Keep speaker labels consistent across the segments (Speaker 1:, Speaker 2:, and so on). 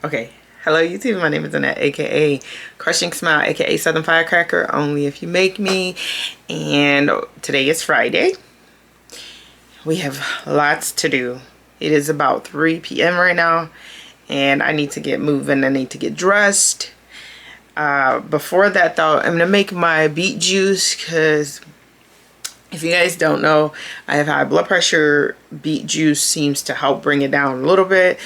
Speaker 1: Okay, hello YouTube, my name is Annette, aka Crushing Smile, aka Southern Firecracker, only if you make me. And today is Friday. We have lots to do. It is about 3 p.m. right now, and I need to get moving. I need to get dressed. Before that though, I'm gonna make my beet juice, because if you guys don't know, I have high blood pressure. Beet juice seems to help bring it down a little bit.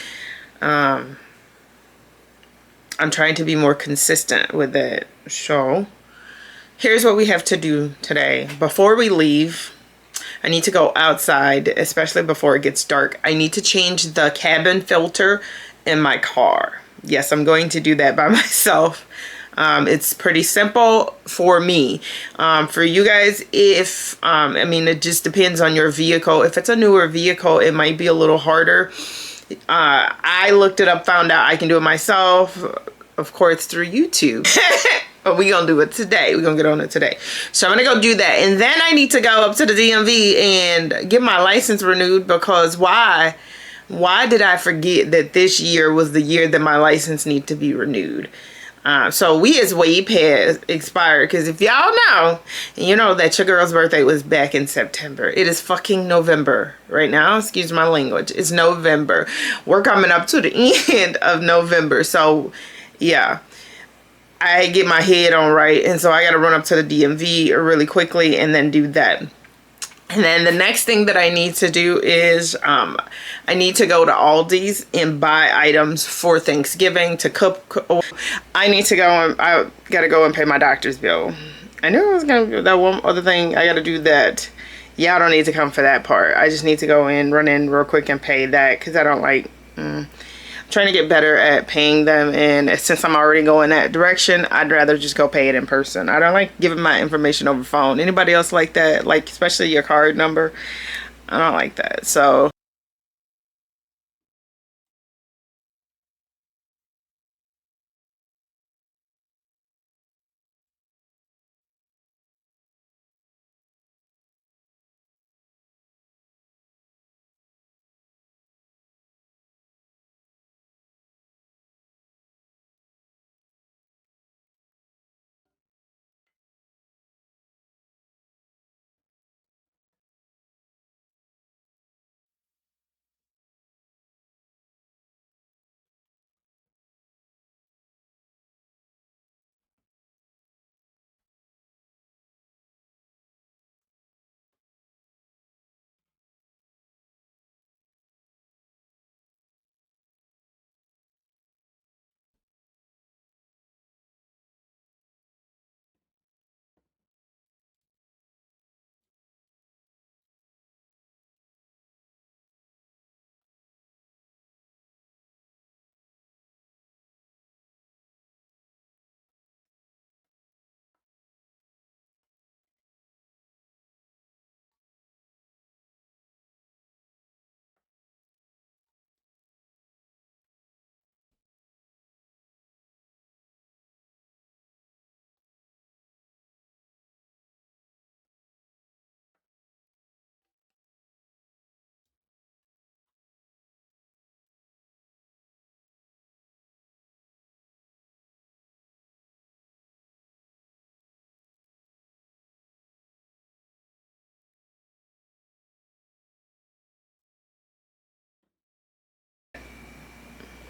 Speaker 1: I'm trying to be more consistent with it. So here's what we have to do today. Before we leave, I need to go outside, especially before it gets dark. I need to change the cabin filter in my car. Yes, I'm going to do that by myself. It's pretty simple for me. For you guys, if I mean, it just depends on your vehicle. If it's a newer vehicle, it might be a little harder. I looked it up, found out I can do it myself, of course, through YouTube. But we gonna do it today. We're gonna get on it today. So I'm gonna go do that. And then I need to go up to the DMV and get my license renewed, because why did I forget that this year was the year that my license need to be renewed? So we is way past expired, because if y'all know, you know that your girl's birthday was back in September. It is fucking November right now. Excuse my language. It's November. We're coming up to the end of November. So yeah, I get my head on right. And so I got to run up to the DMV really quickly and then do that. And then the next thing that I need to do is I need to go to Aldi's and buy items for Thanksgiving to cook. I need to go and I got to go and pay my doctor's bill. I knew I was going to do that one other thing. I got to do that. Y'all don't need to come for that part. I just need to go in, run in real quick and pay that, because I don't like... I'm trying to get better at paying them, and since I'm already going that direction, I'd rather just go pay it in person. I don't like giving my information over phone. Anybody else like that? Like, especially your card number? I don't like that. So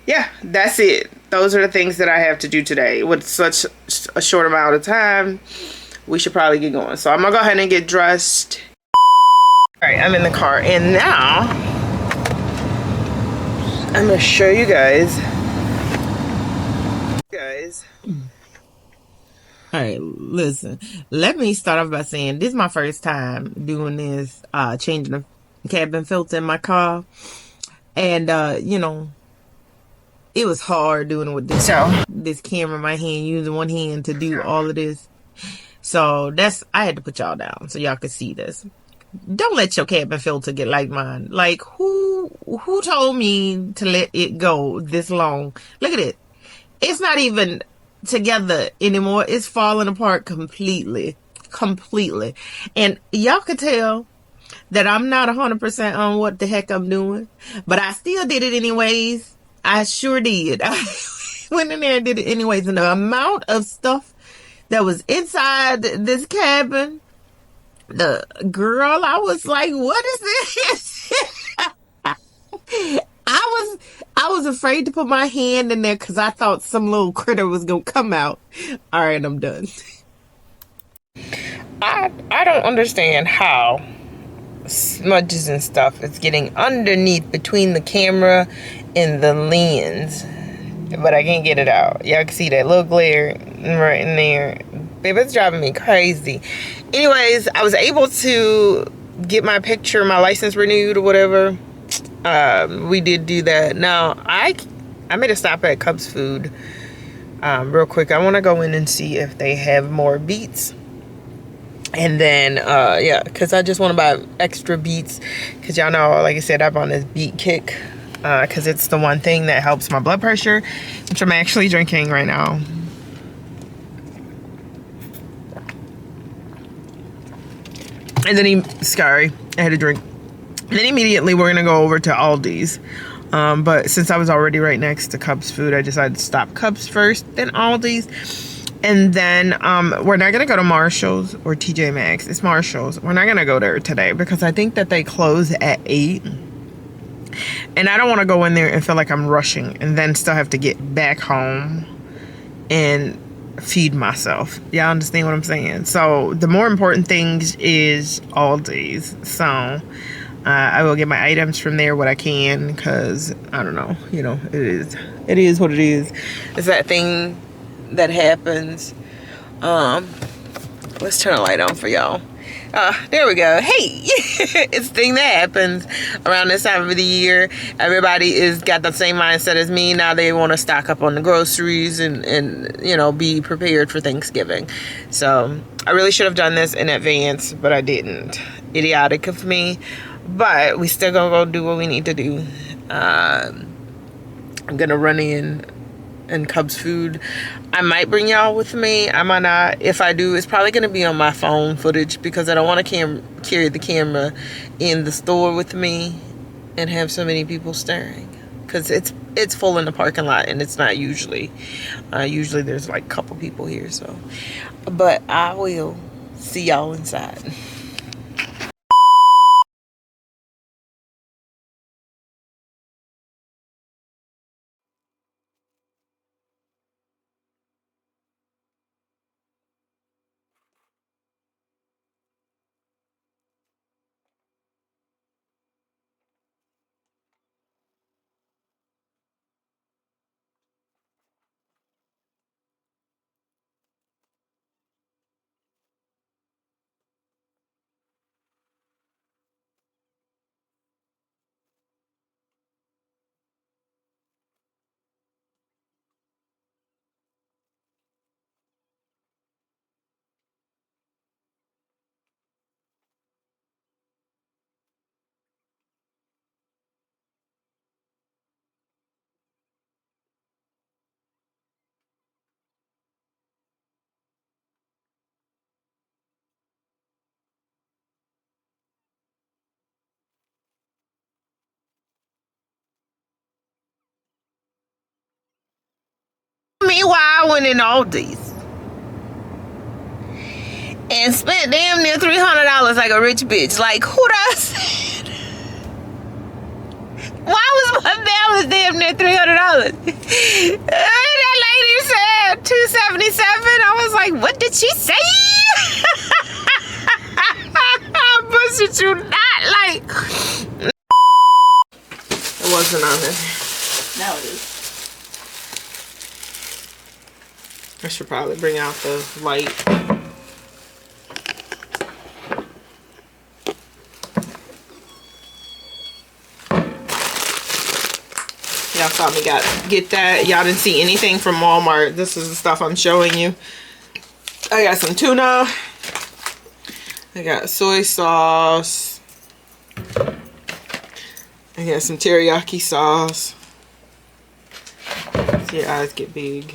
Speaker 1: yeah, that's it. Those are the things that I have to do today. With such a short amount of time, we should probably get going. So I'm gonna go ahead and get dressed. All right, I'm in the car, and now I'm gonna show you guys. All right, listen. Let me start off by saying this is my first time doing this, changing the cabin filter in my car, and you know, it was hard doing it with this camera in my hand, using one hand to do all of this. So I had to put y'all down so y'all could see this. Don't let your cabin filter get like mine. Like, who told me to let it go this long? Look at it. It's not even together anymore. It's falling apart completely. And y'all could tell that I'm not 100% on what the heck I'm doing, but I still did it anyways. I sure did. I went in there and did it anyways. And the amount of stuff that was inside this cabin, the girl, I was like, what is this? I was afraid to put my hand in there because I thought some little critter was gonna come out. All right, I'm done. I don't understand how smudges and stuff is getting underneath between the camera and the lens, but I can't get it out. Y'all can see that little glare right in there. Baby, it's driving me crazy. Anyways, I was able to get my picture, my license renewed or whatever. We did do that. Now, I made a stop at Cubs Food real quick. I want to go in and see if they have more beets. And then, yeah, because I just want to buy extra beets. Because y'all know, like I said, I'm on this beet kick. Because it's the one thing that helps my blood pressure, which I'm actually drinking right now. And then sorry, I had a drink. And then immediately we're gonna go over to Aldi's. But since I was already right next to Cubs Food, I decided to stop Cubs first, then Aldi's. And then we're not gonna go to Marshall's or TJ Maxx. It's Marshall's. We're not gonna go there today because I think that they close at 8. And I don't want to go in there and feel like I'm rushing and then still have to get back home and feed myself. Y'all understand what I'm saying? So the more important things is Aldi's. So I will get my items from there what I can, because I don't know, you know, it is what it is. It's that thing that happens. Let's turn a light on for y'all. There we go. Hey, it's a thing that happens around this time of the year. Everybody is got the same mindset as me. Now they want to stock up on the groceries and you know, be prepared for Thanksgiving. So I really should have done this in advance, but I didn't. Idiotic of me. But we still gonna go do what we need to do. I'm gonna run in and Cubs Food. I might bring y'all with me. I might not. If I do, it's probably going to be on my phone footage because I don't want to carry the camera in the store with me and have so many people staring, because it's full in the parking lot, and it's not usually. Usually there's like a couple people here. So, but I will see y'all inside. Meanwhile, I went in Aldi's and spent damn near $300 like a rich bitch. Like, who does that? Why was my balance damn near $300? That lady said $277. I was like, what did she say? But should you not like? It wasn't on it.
Speaker 2: Now it is.
Speaker 1: I should probably bring out the light. Y'all saw me get that. Y'all didn't see anything from Walmart. This is the stuff I'm showing you. I got some tuna. I got soy sauce. I got some teriyaki sauce. See, your eyes get big.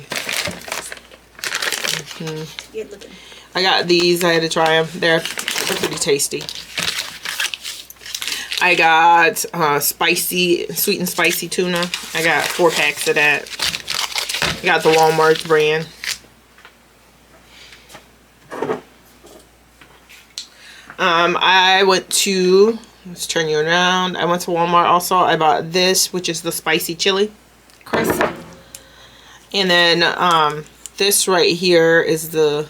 Speaker 2: Good looking.
Speaker 1: I got these. I had to try them. They're pretty tasty. I got spicy, sweet and spicy tuna. I got 4 packs of that. I got the Walmart brand. I went to, let's turn you around. I went to Walmart also. I bought this, which is the spicy chili crisp. And then this right here is the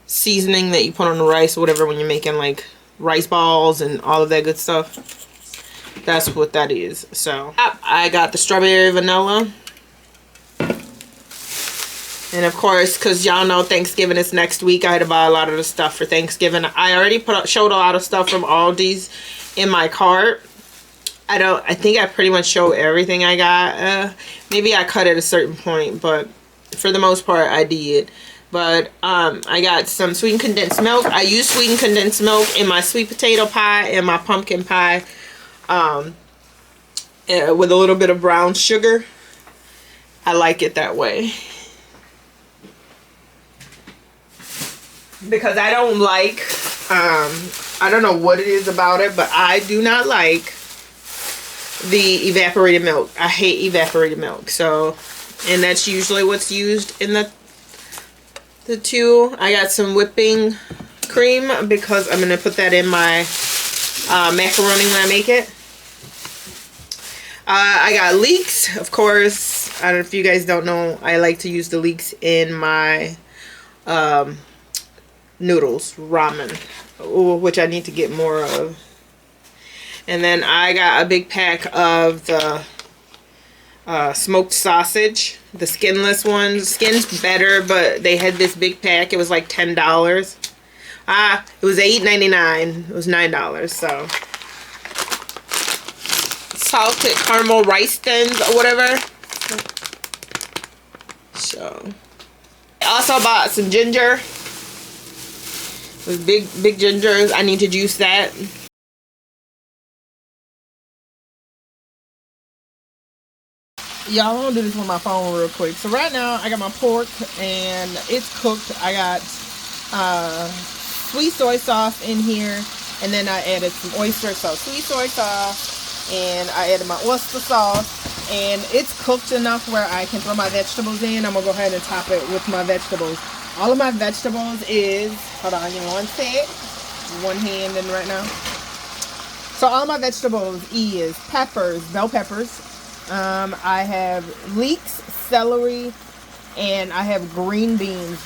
Speaker 1: seasoning that you put on the rice or whatever when you're making like rice balls and all of that good stuff. That's what that is. So I got the strawberry vanilla. And of course, because y'all know Thanksgiving is next week, I had to buy a lot of the stuff for Thanksgiving. I already showed a lot of stuff from Aldi's in my cart. I think I pretty much showed everything I got. Maybe I cut at a certain point, but for the most part I did. But I got some sweetened condensed milk. I use sweetened condensed milk in my sweet potato pie and my pumpkin pie with a little bit of brown sugar. I like it that way. Because I don't like, I don't know what it is about it, but I do not like the evaporated milk. I hate evaporated milk. So, and that's usually what's used in the two. I got some whipping cream because I'm going to put that in my macaroni when I make it. I got leeks, of course. I don't know if you guys don't know, I like to use the leeks in my noodles, ramen, which I need to get more of. And then I got a big pack of the smoked sausage, the skinless ones. Skin's better, but they had this big pack. It was like $10. It was $8.99. It was $9. So salted caramel rice thins or whatever. So I also bought some ginger. With big gingers. I need to juice that. Y'all, I'm gonna do this with my phone real quick. So right now I got my pork and it's cooked. I got sweet soy sauce in here, and then I added some oyster sauce, sweet soy sauce, and I added my oyster sauce, and it's cooked enough where I can throw my vegetables in. I'm gonna go ahead and top it with my vegetables. All of my vegetables is, hold on, give me one sec. One hand in right now. So all my vegetables is peppers, bell peppers. I have leeks, celery, and I have green beans.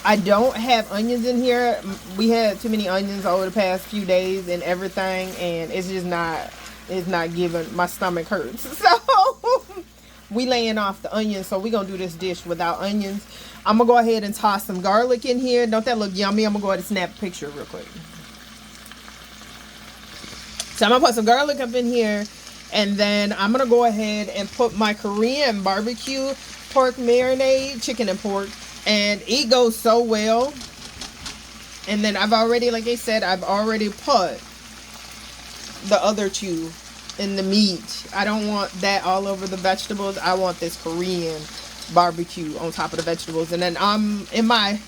Speaker 1: I don't have onions in here. We had too many onions over the past few days and everything, and it's just not, it's not giving. My stomach hurts. So we laying off the onions, so we gonna do this dish without onions. I'm gonna go ahead and toss some garlic in here. Don't that look yummy? I'm gonna go ahead and snap a picture real quick. So I'm gonna put some garlic up in here, and then I'm gonna go ahead and put my Korean barbecue pork marinade, chicken and pork, and it goes so well. And then I've already, like I said, I've already put the other two in the meat. I don't want that all over the vegetables. I want this Korean barbecue on top of the vegetables. And then I'm in my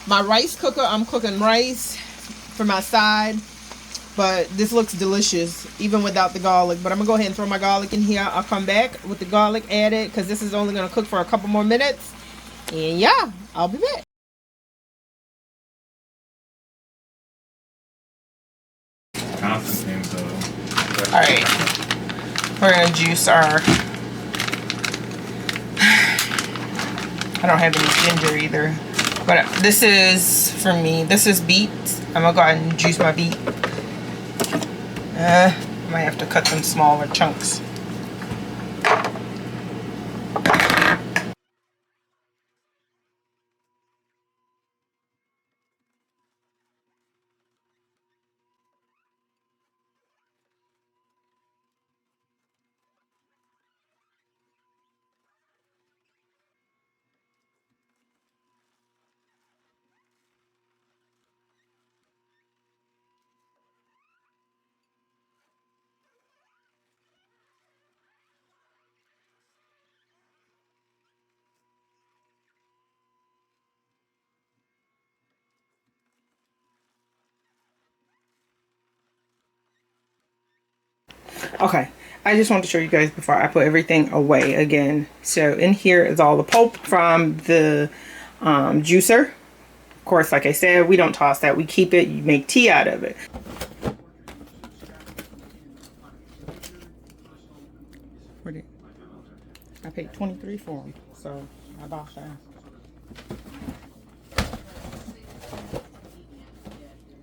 Speaker 1: rice cooker, I'm cooking rice for my side. But this looks delicious even without the garlic. But I'm gonna go ahead and throw my garlic in here. I'll come back with the garlic added because this is only gonna cook for a couple more minutes. And yeah, I'll be back. Alright, we're gonna juice our, I don't have any ginger either, but this is, for me, this is beet. I'm gonna go ahead and juice my beet. Might have to cut them smaller chunks. Okay, I just want to show you guys before I put everything away again. So in here is all the pulp from the juicer. Of course, like I said, we don't toss that. We keep it. You make tea out of it. I paid $23 for them, so I bought that.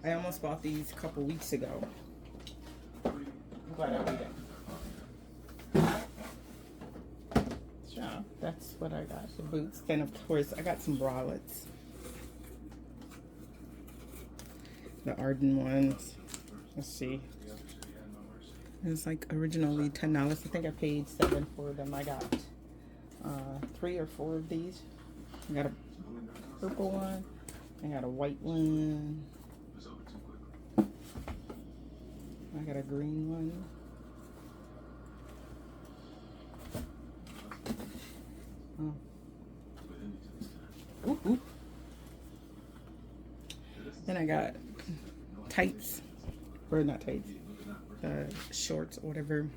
Speaker 1: I almost bought these a couple weeks ago. I'm glad I did it. So that's what I got. The boots. Then of course I got some bralettes. The Arden ones. Let's see. It was like originally $10. I think I paid $7 for them. I got 3 or 4 of these. I got a purple one. I got a white one. I got a green one. Oh. Ooh, ooh. Then I got tights, or not tights, shorts or whatever.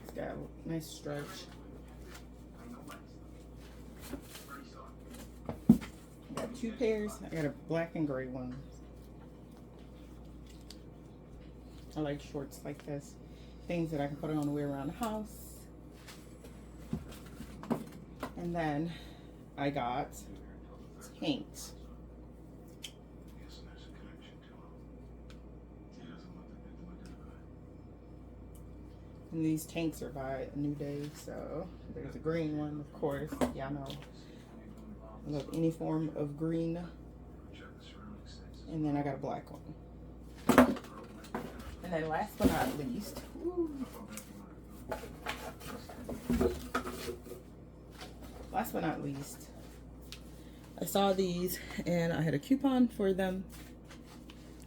Speaker 1: It's got a nice stretch. I got 2 pairs. I got a black and gray one. I like shorts like this. Things that I can put on and wear around the house. And then I got tanks. And these tanks are by A New Day. So there's a green one, of course. Yeah, I know. I love any form of green. And then I got a black one. And then last but not least, I saw these and I had a coupon for them.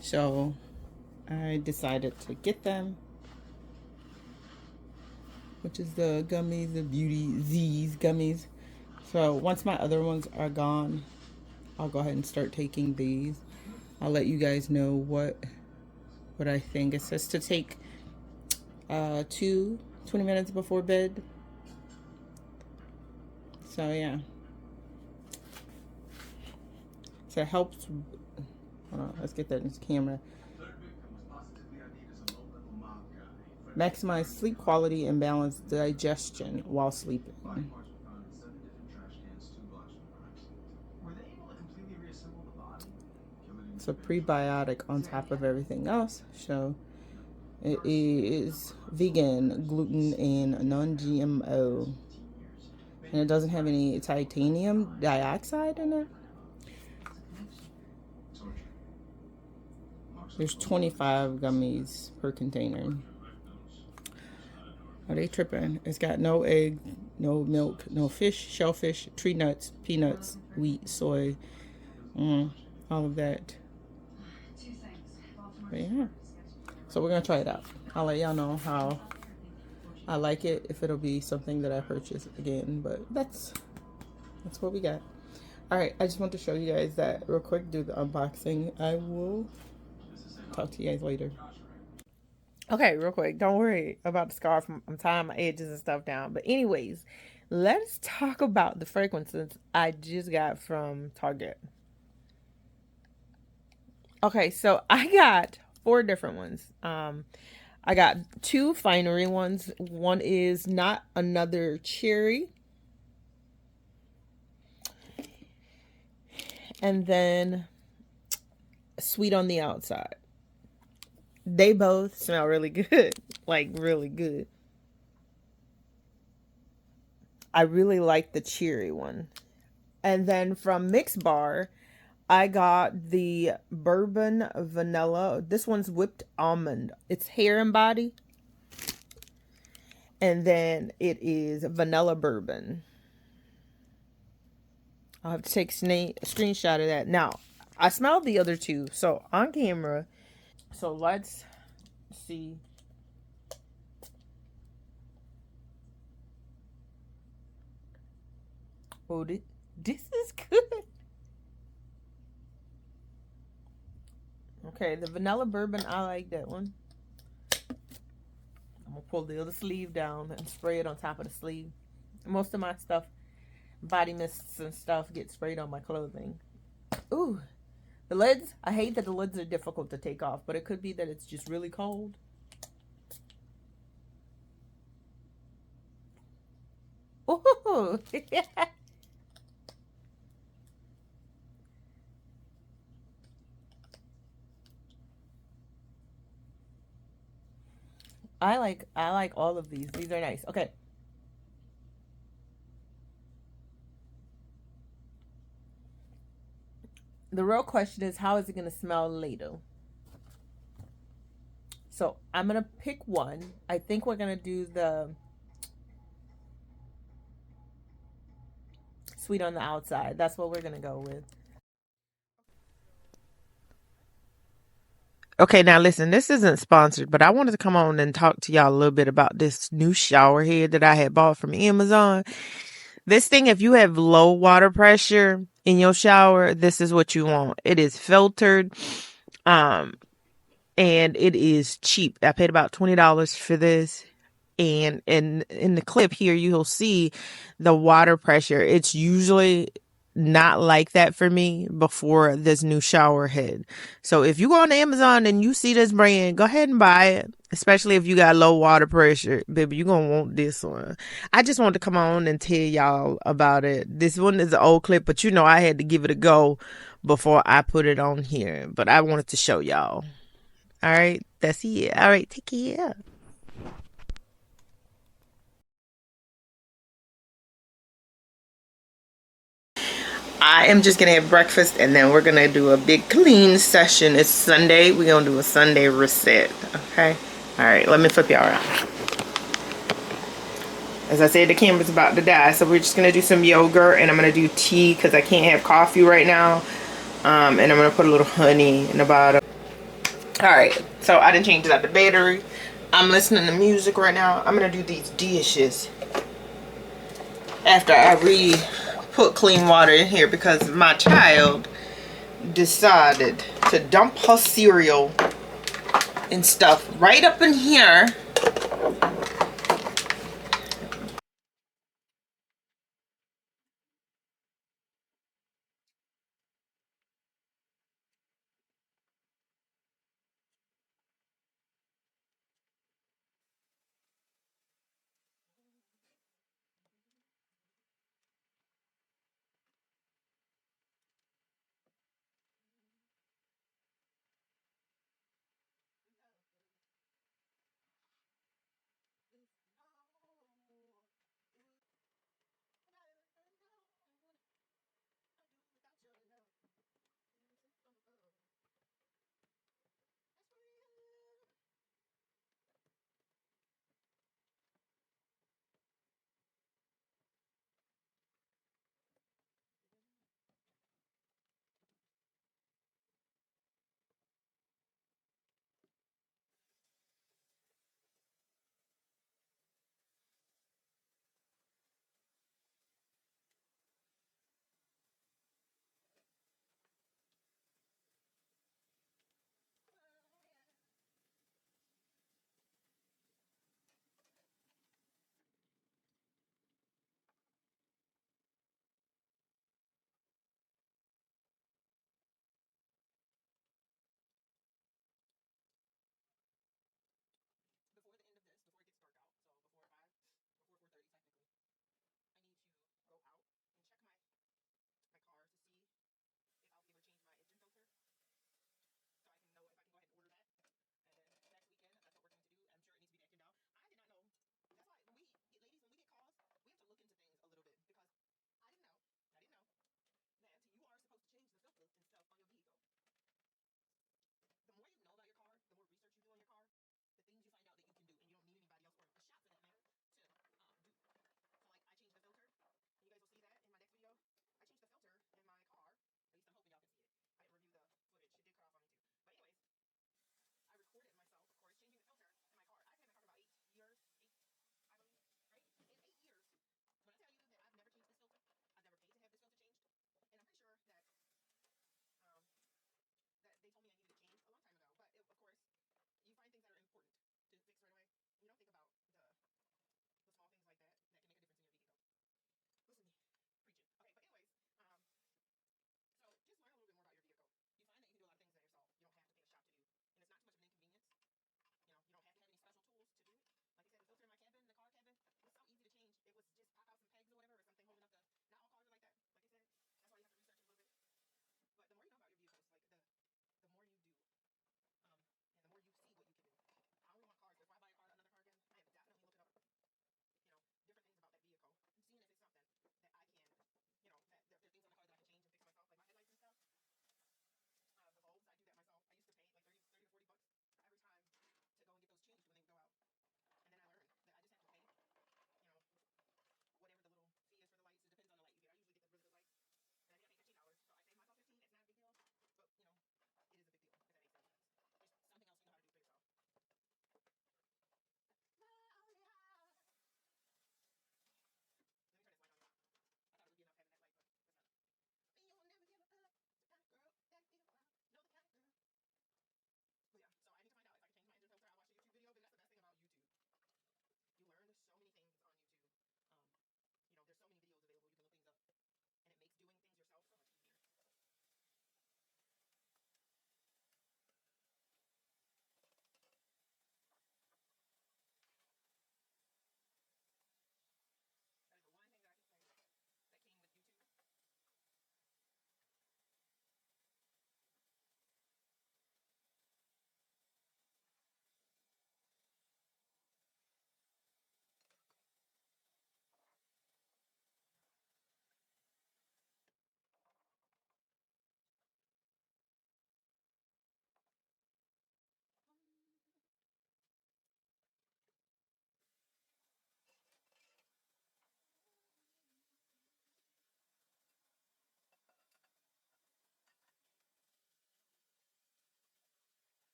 Speaker 1: So I decided to get them, which is the gummies, the Beauty Z's gummies. So once my other ones are gone, I'll go ahead and start taking these. I'll let you guys know what I think. It says to take 20 minutes before bed. So yeah. So it helps. Hold on, let's get that in this camera. Maximize sleep quality and balance digestion while sleeping. It's a prebiotic on top of everything else. So it is vegan, gluten, and non-GMO. And it doesn't have any titanium dioxide in it. There's 25 gummies per container. Are they tripping? It's got no egg, no milk, no fish, shellfish, tree nuts, peanuts, wheat, soy, all of that. But yeah. So we're going to try it out. I'll let y'all know how I like it, if it'll be something that I purchase again. But that's what we got. Alright, I just want to show you guys that real quick, do the unboxing. I will talk to you guys later. Okay, real quick. Don't worry about the scarf. I'm tying my edges and stuff down. But anyways, let's talk about the fragrances I just got from Target. Okay, so I got 4 different ones. I got 2 finery ones. One is Not Another Cherry. And then Sweet on the Outside. They both smell really good. Like, really good. I really like the cherry one. And then from Mix Bar, I got the bourbon vanilla. This one's whipped almond. It's hair and body. And then it is vanilla bourbon. I'll have to take a screenshot of that. Now, I smelled the other 2. So on camera. So let's see. Oh, this is good. Okay, the vanilla bourbon, I like that one. I'm gonna pull the other sleeve down and spray it on top of the sleeve. Most of my stuff, body mists and stuff, get sprayed on my clothing. Ooh, the lids. I hate that the lids are difficult to take off, but it could be that it's just really cold. Ooh, I like all of these. These are nice. Okay. The real question is, how is it gonna smell later? So I'm gonna pick one. I think we're gonna do the sweet on the outside. That's what we're gonna go with. Okay, now listen, this isn't sponsored, but I wanted to come on and talk to y'all a little bit about this new shower head that I had bought from Amazon. This thing, if you have low water pressure in your shower, this is what you want. It is filtered, um, and it is cheap. I paid about $20 for this. And in the clip here, you'll see the water pressure. It's usually not like that for me before this new shower head. So if you go on Amazon and you see this brand, go ahead and buy it. Especially if you got low water pressure, baby, you're gonna want this one. I just wanted to come on and tell y'all about it. This one is an old clip, but I had to give it a go before I put it on here. But I wanted to show y'all. All right, that's it. All right, take care. I am just gonna have breakfast and then we're gonna do a big clean session. It's Sunday. We're gonna do a Sunday reset. Okay. All right. Let me flip y'all around. As I said, the camera's about to die, so we're just gonna do some yogurt and I'm gonna do tea because I can't have coffee right now. And I'm gonna put a little honey in the bottom. All right. So I didn't change out the battery. I'm listening to music right now. I'm gonna do these dishes after I put clean water in here because my child decided to dump her cereal and stuff right up in here.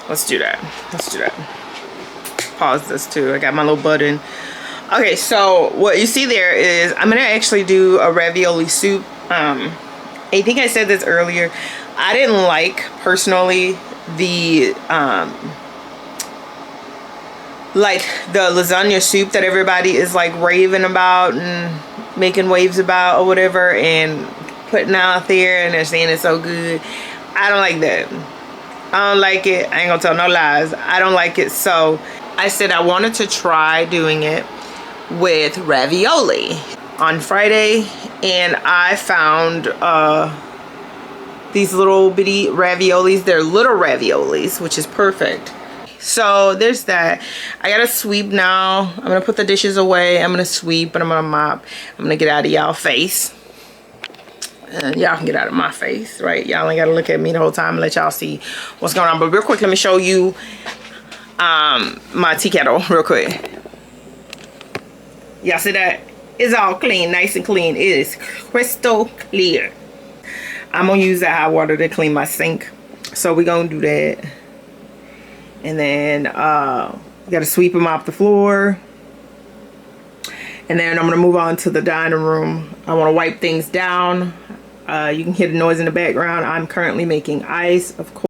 Speaker 1: Let's do that. Let's do that. Pause this too. I got my little button. Okay, so what you see there is I'm gonna actually do a ravioli soup. I think I said this earlier. I didn't like personally the like the lasagna soup that everybody is like raving about and making waves about or whatever and putting out there, and they're saying it's so good. I don't like that. I don't like it. I ain't gonna tell no lies. I don't like it. So I said I wanted to try doing it with ravioli on Friday, and I found these little bitty raviolis. They're little raviolis, which is perfect. So there's that. I gotta sweep now. I'm gonna put the dishes away. I'm gonna sweep and I'm gonna mop. I'm gonna get out of y'all face. And y'all can get out of my face, right? Y'all ain't gotta look at me the whole time and let y'all see what's going on. But real quick, let me show you my tea kettle real quick. Y'all see that? It's all clean, nice and clean. It is crystal clear. I'm gonna use that hot water to clean my sink. So we're gonna do that. And then we gotta sweep and mop the floor. And then I'm gonna move on to the dining room. I wanna wipe things down. You can hear the noise in the background. I'm currently making ice, of course.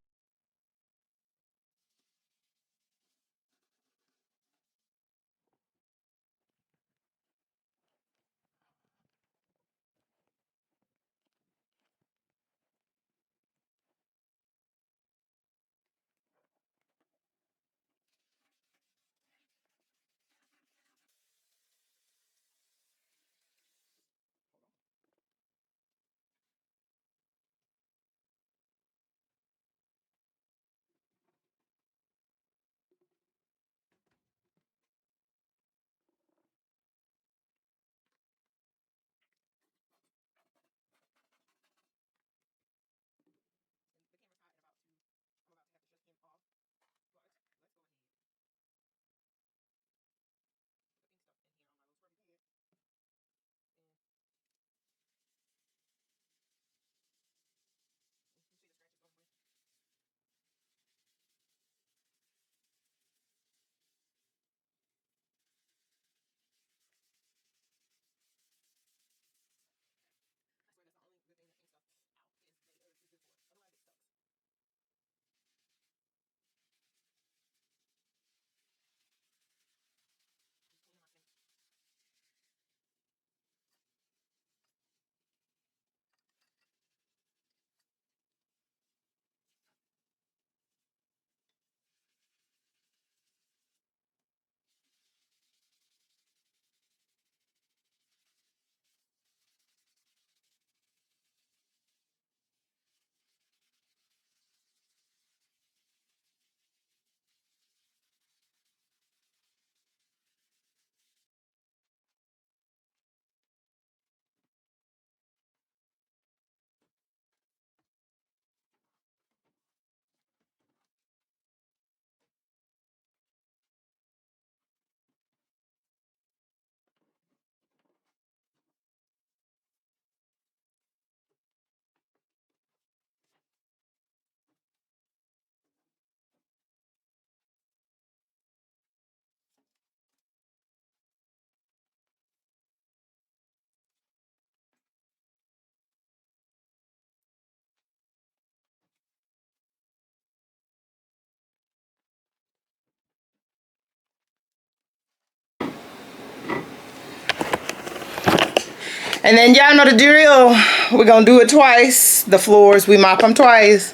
Speaker 1: And then y'all know the drill. We're gonna do it twice. The floors, we mop them twice.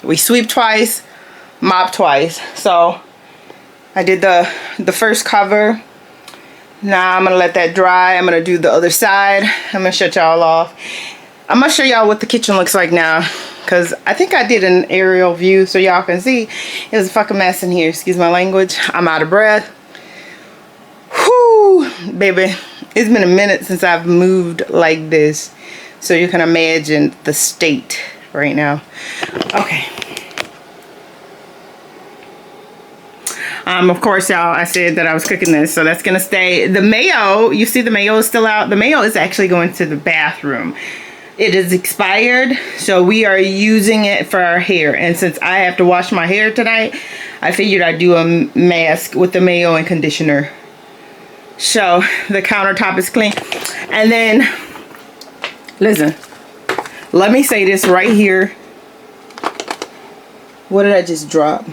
Speaker 1: We sweep twice, mop twice. So I did the first cover. Now I'm gonna let that dry. I'm gonna do the other side. I'm gonna shut y'all off. I'm gonna show y'all what the kitchen looks like now, because I think I did an aerial view so y'all can see. It was a fucking mess in here, excuse my language. I'm out of breath. Whew, baby. It's been a minute since I've moved like this, so you can imagine the state right now. Okay. Of course, y'all, I said that I was cooking this, so that's gonna stay. The mayo, you see the mayo is still out. The mayo is actually going to the bathroom. It is expired, so we are using it for our hair. And since I have to wash my hair tonight, I figured I'd do a mask with the mayo and conditioner. So the countertop is clean. And then, listen, let me say this right here. What did I just drop?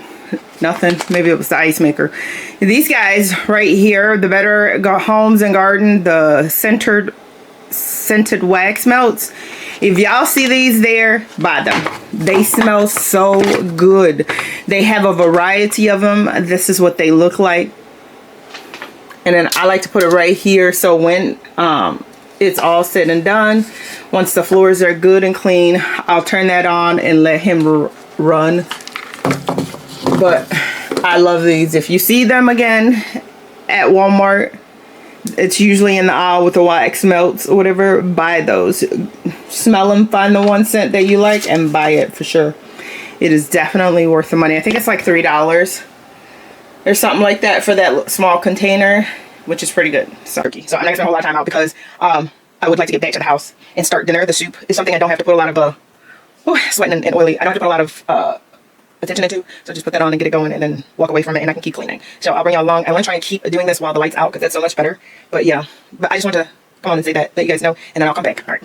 Speaker 1: Nothing. Maybe it was the ice maker. These guys right here, the Better Homes and Garden, the scented wax melts. If y'all see these there, buy them. They smell so good. They have a variety of them. This is what they look like. And then I like to put it right here, so when it's all said and done, once the floors are good and clean, I'll turn that on and let him run. But I love these. If you see them again at Walmart, it's usually in the aisle with the wax melts or whatever. Buy those. Smell them, find the one scent that you like, and buy it for sure. It is definitely worth the money. I think it's like $3 or something like that for that small container, which is pretty good. So I'm not gonna spend a whole lot of time out because I would like to get back to the house and start dinner. The soup is something I don't have to put a lot of sweating and oily. I don't have to put a lot of attention into, so just put that on and get it going and then walk away from it and I can keep cleaning. So I'll bring y'all along. I want to try and keep doing this while the light's out because that's so much better. But yeah, but I just want to come on and say that, let you guys know, and then I'll come back. All right.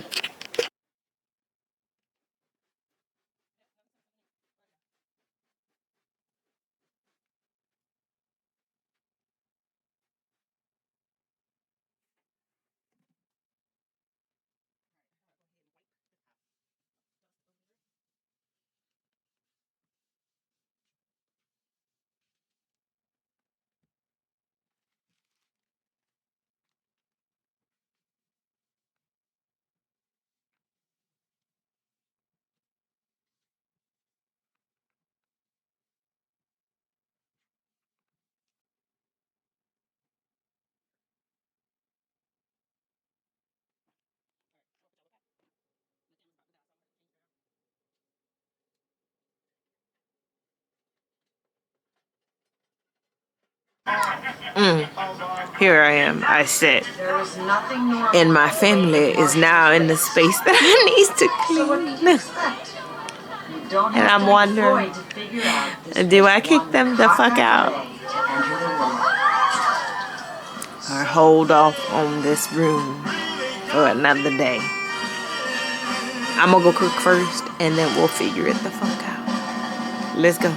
Speaker 1: Here I am. I sit. And my family is now in the space that I need to clean. And I'm wondering, do I kick them the fuck out? Or hold off on this room for another day? I'm gonna go cook first and then we'll figure it the fuck out. Let's go.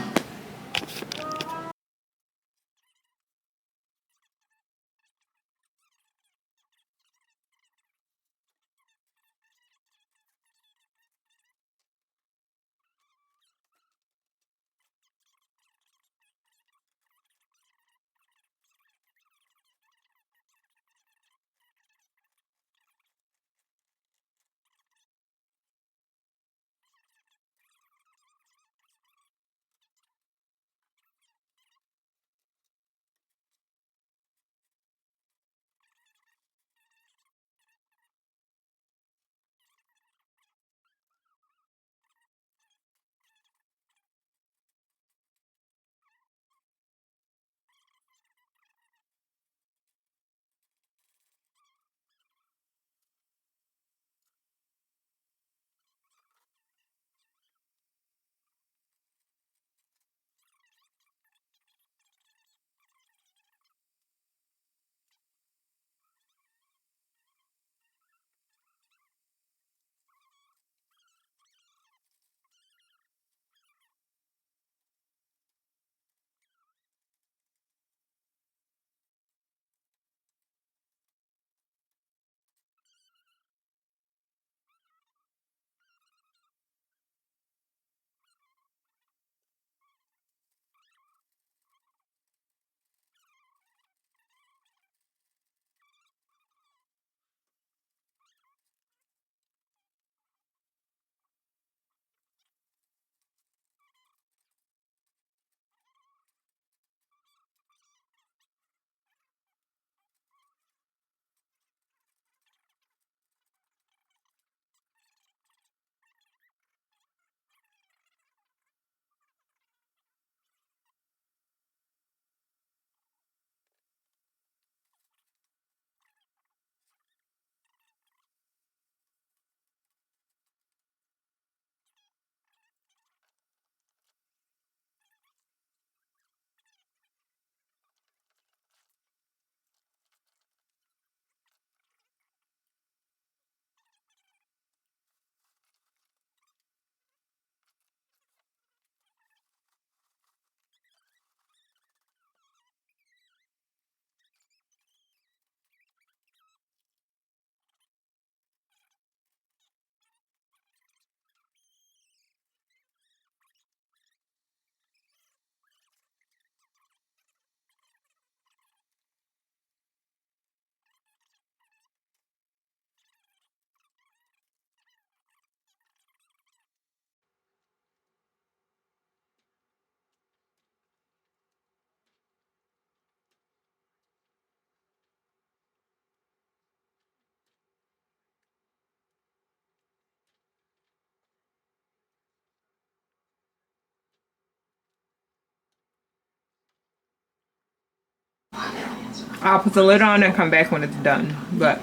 Speaker 1: I'll put the lid on and come back when it's done. But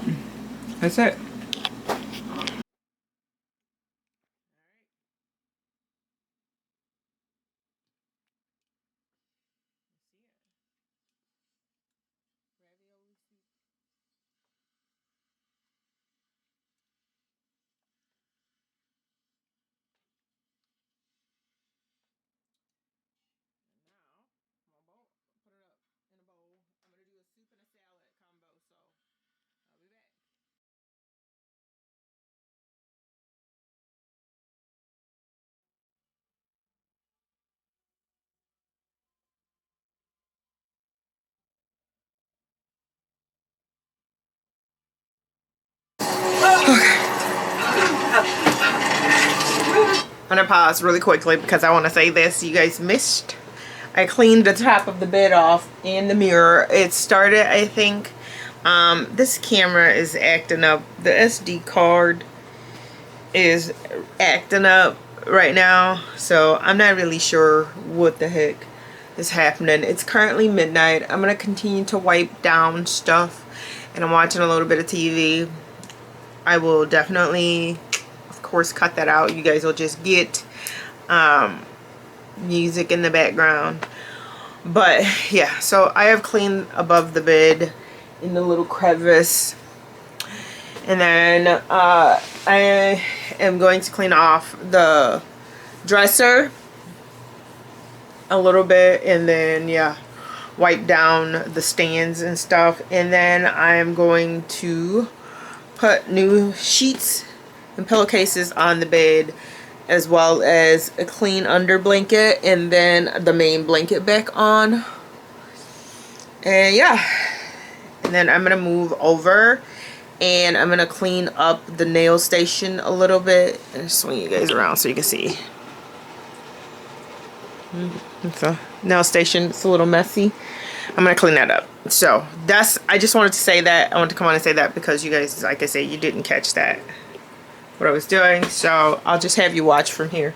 Speaker 1: that's it. I'm gonna pause really quickly because I want to say this. You guys missed. I cleaned the top of the bed off and the mirror. It started, I think. This camera is acting up. The SD card is acting up right now. So I'm not really sure what the heck is happening. It's currently midnight. I'm gonna continue to wipe down stuff. And I'm watching a little bit of TV. I will definitely, of course, cut that out. You guys will just get music in the background. But yeah, so I have cleaned above the bed in the little crevice. And then I am going to clean off the dresser a little bit. And then, yeah, wipe down the stands and stuff. And then I'm going to put new sheets and pillowcases on the bed, as well as a clean under blanket, and then the main blanket back on. And yeah, and then I'm gonna move over and I'm gonna clean up the nail station a little bit and swing you guys around so you can see. It's a nail station. It's a little messy. I'm gonna clean that up. So that's, I just wanted to say that. I wanted to come on and say that because you guys, like I said, you didn't catch that, what I was doing. So I'll just have you watch from here.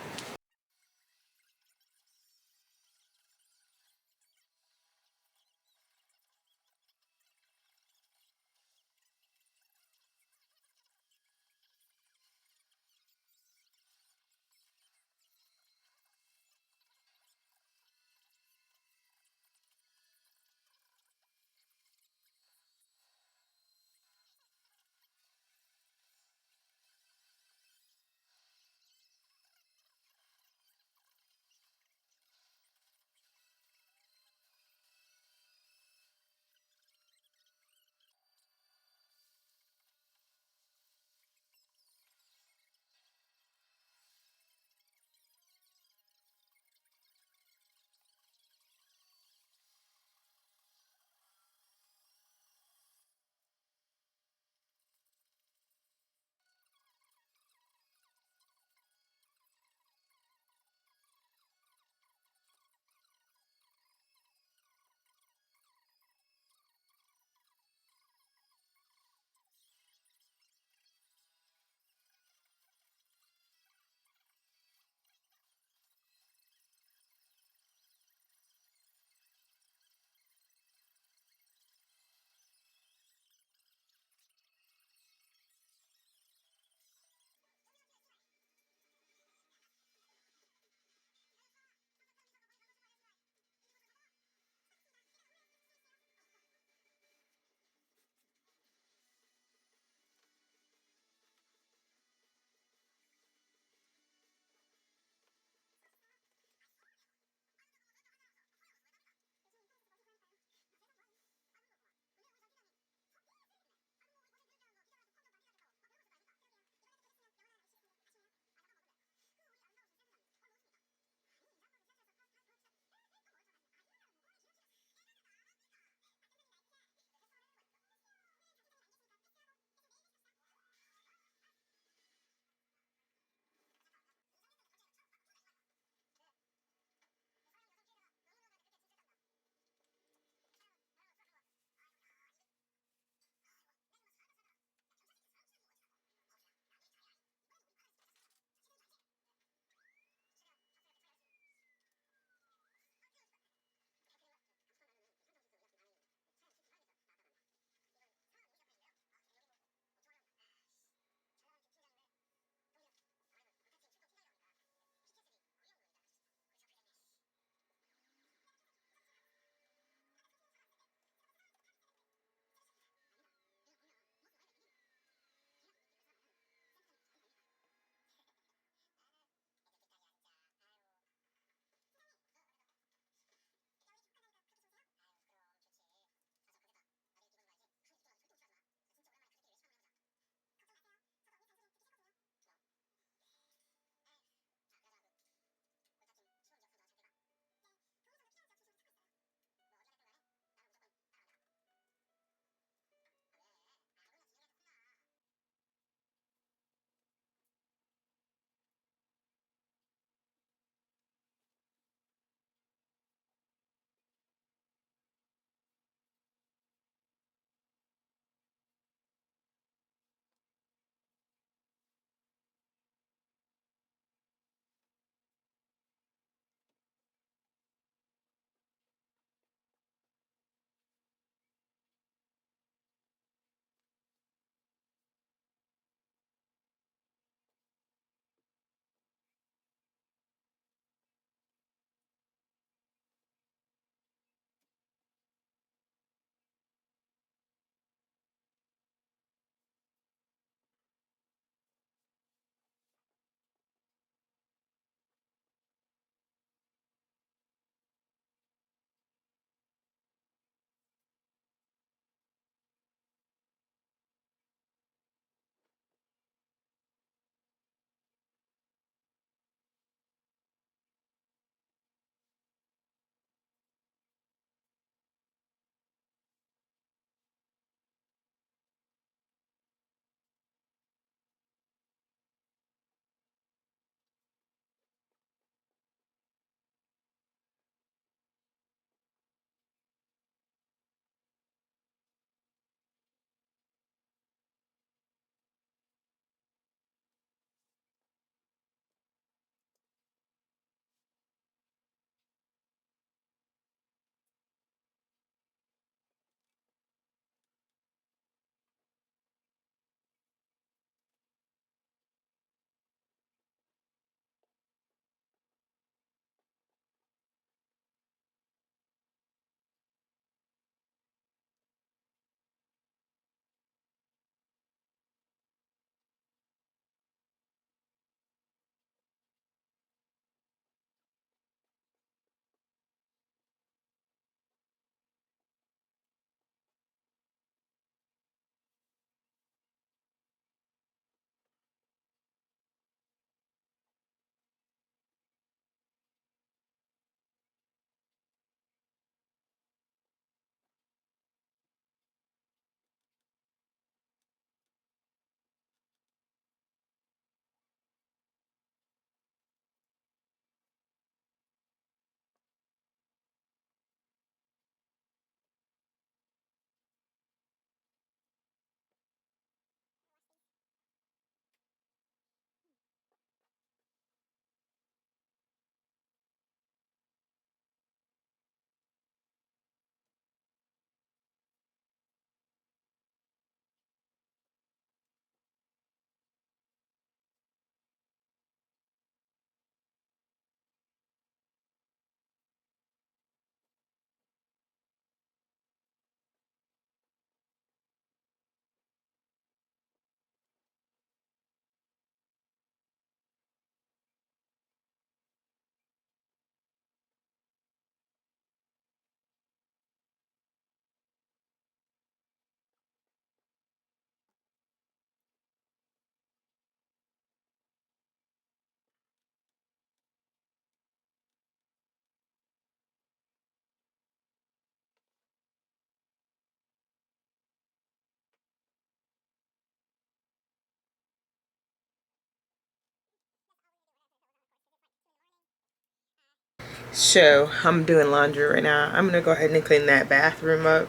Speaker 1: So I'm doing laundry right now. I'm gonna go ahead and clean that bathroom up,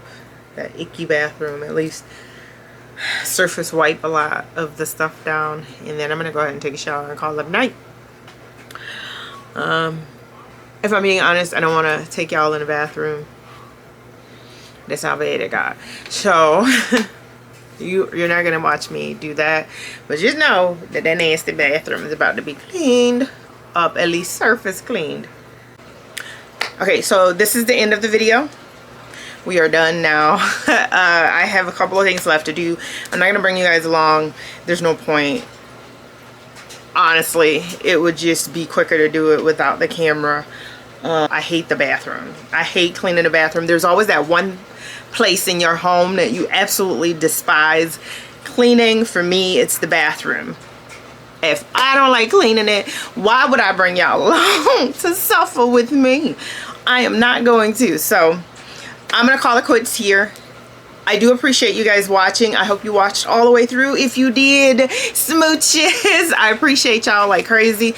Speaker 1: that icky bathroom at least. Surface wipe a lot of the stuff down, and then I'm gonna go ahead and take a shower and call it a night. If I'm being honest, I don't want to take y'all in the bathroom. That's how bad it got. So you're not gonna watch me do that, but just know that that nasty bathroom is about to be cleaned up, at least surface cleaned. Okay, so this is the end of the video. We are done now. I have a couple of things left to do. I'm not gonna bring you guys along. There's no point. Honestly, it would just be quicker to do it without the camera. I hate the bathroom. I hate cleaning the bathroom. There's always that one place in your home that you absolutely despise cleaning. For me, it's the bathroom. If I don't like cleaning it, why would I bring y'all along to suffer with me? I am not going to. So I'm gonna call it quits here. I do appreciate you guys watching. I hope you watched all the way through. If you did, smooches, I appreciate y'all like crazy.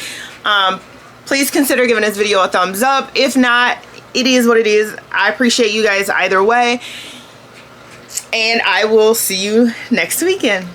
Speaker 1: Please consider giving this video a thumbs up. If not, it is what it is. I appreciate you guys either way. And I will see you next weekend.